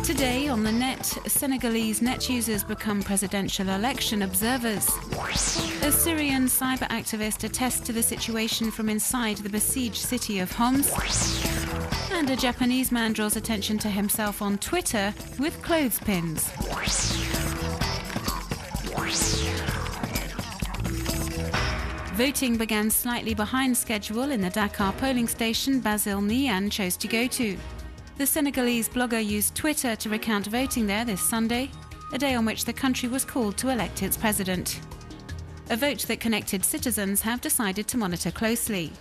Today on the net, Senegalese net users become presidential election observers. A Syrian cyber activist attests to the situation from inside the besieged city of Homs. And a Japanese man draws attention to himself on Twitter with clothespins. Voting began slightly behind schedule in the Dakar polling station Basile Niane chose to go to. The Senegalese blogger used Twitter to recount voting there this Sunday, a day on which the country was called to elect its president. A vote that connected citizens have decided to monitor closely.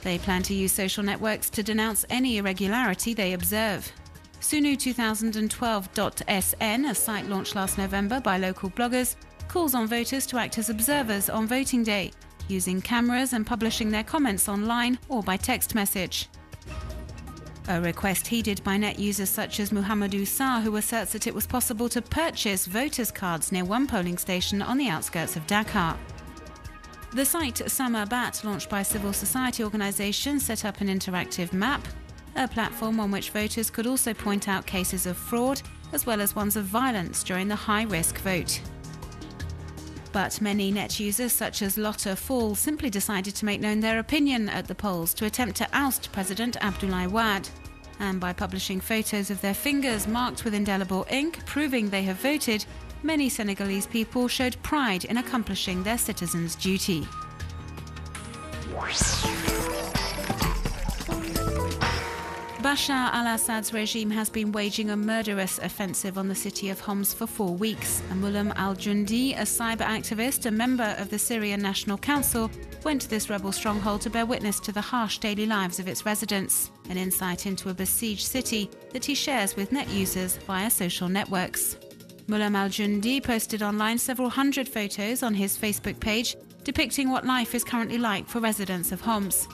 They plan to use social networks to denounce any irregularity they observe. Sunu2012.sn, a site launched last November by local bloggers, calls on voters to act as observers on voting day, using cameras and publishing their comments online or by text message. A request heeded by net users such as Muhammadou Sarr, who asserts that it was possible to purchase voters' cards near one polling station on the outskirts of Dakar. The site Sama Bat, launched by civil society organisations, set up an interactive map, a platform on which voters could also point out cases of fraud as well as ones of violence during the high-risk vote. But many net users such as Lotta Fall simply decided to make known their opinion at the polls to attempt to oust President Abdoulaye Wade. And by publishing photos of their fingers marked with indelible ink proving they have voted, many Senegalese people showed pride in accomplishing their citizens' duty. Bashar al-Assad's regime has been waging a murderous offensive on the city of Homs for 4 weeks. Mulum al-Jundi, a cyber activist, a member of the Syrian National Council, went to this rebel stronghold to bear witness to the harsh daily lives of its residents, an insight into a besieged city that he shares with net users via social networks. Mulum al-Jundi posted online several hundred photos on his Facebook page depicting what life is currently like for residents of Homs.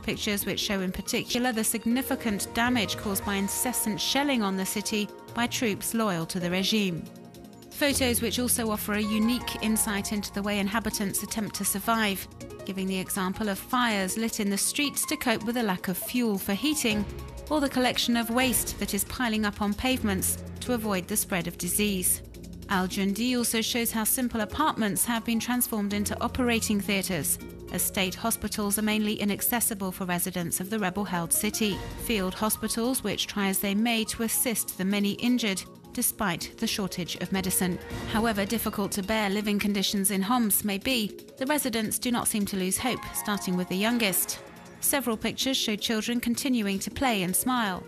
Pictures which show in particular the significant damage caused by incessant shelling on the city by troops loyal to the regime. Photos which also offer a unique insight into the way inhabitants attempt to survive, giving the example of fires lit in the streets to cope with a lack of fuel for heating, or the collection of waste that is piling up on pavements to avoid the spread of disease. Al-Jundi also shows how simple apartments have been transformed into operating theatres, as state hospitals are mainly inaccessible for residents of the rebel-held city. Field hospitals which try as they may to assist the many injured, despite the shortage of medicine. However difficult to bear living conditions in Homs may be, the residents do not seem to lose hope, starting with the youngest. Several pictures show children continuing to play and smile,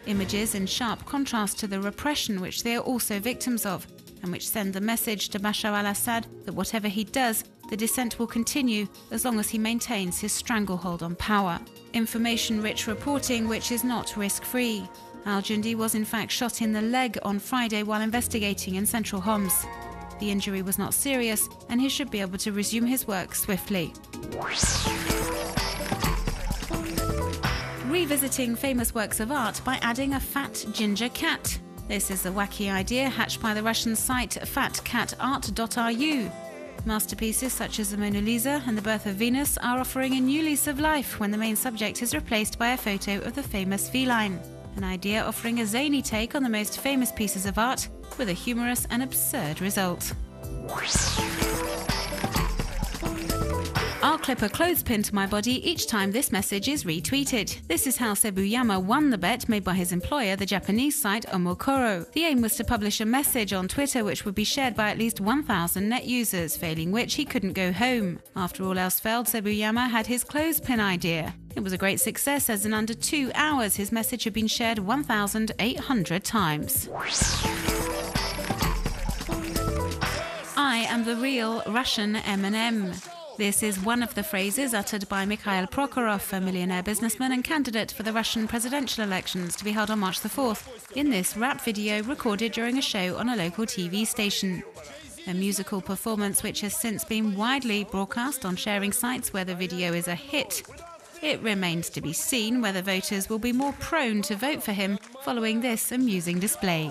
images in sharp contrast to the repression which they are also victims of, and which send the message to Bashar al-Assad that whatever he does, the descent will continue as long as he maintains his stranglehold on power. Information-rich reporting which is not risk-free. Al-Jundi was in fact shot in the leg on Friday while investigating in central Homs. The injury was not serious and he should be able to resume his work swiftly. Revisiting famous works of art by adding a fat ginger cat. This is a wacky idea hatched by the Russian site fatcatart.ru. Masterpieces such as the Mona Lisa and the Birth of Venus are offering a new lease of life when the main subject is replaced by a photo of the famous feline. An idea offering a zany take on the most famous pieces of art with a humorous and absurd result. I'll clip a clothespin to my body each time this message is retweeted. This is how Sebuyama won the bet made by his employer, the Japanese site Omokoro. The aim was to publish a message on Twitter which would be shared by at least 1,000 net users, failing which he couldn't go home. After all else failed, Sebuyama had his clothespin idea. It was a great success as in under 2 hours his message had been shared 1,800 times. I am the real Russian Eminem. This is one of the phrases uttered by Mikhail Prokhorov, a millionaire businessman and candidate for the Russian presidential elections to be held on March the 4th, in this rap video recorded during a show on a local TV station. A musical performance which has since been widely broadcast on sharing sites where the video is a hit. It remains to be seen whether voters will be more prone to vote for him following this amusing display.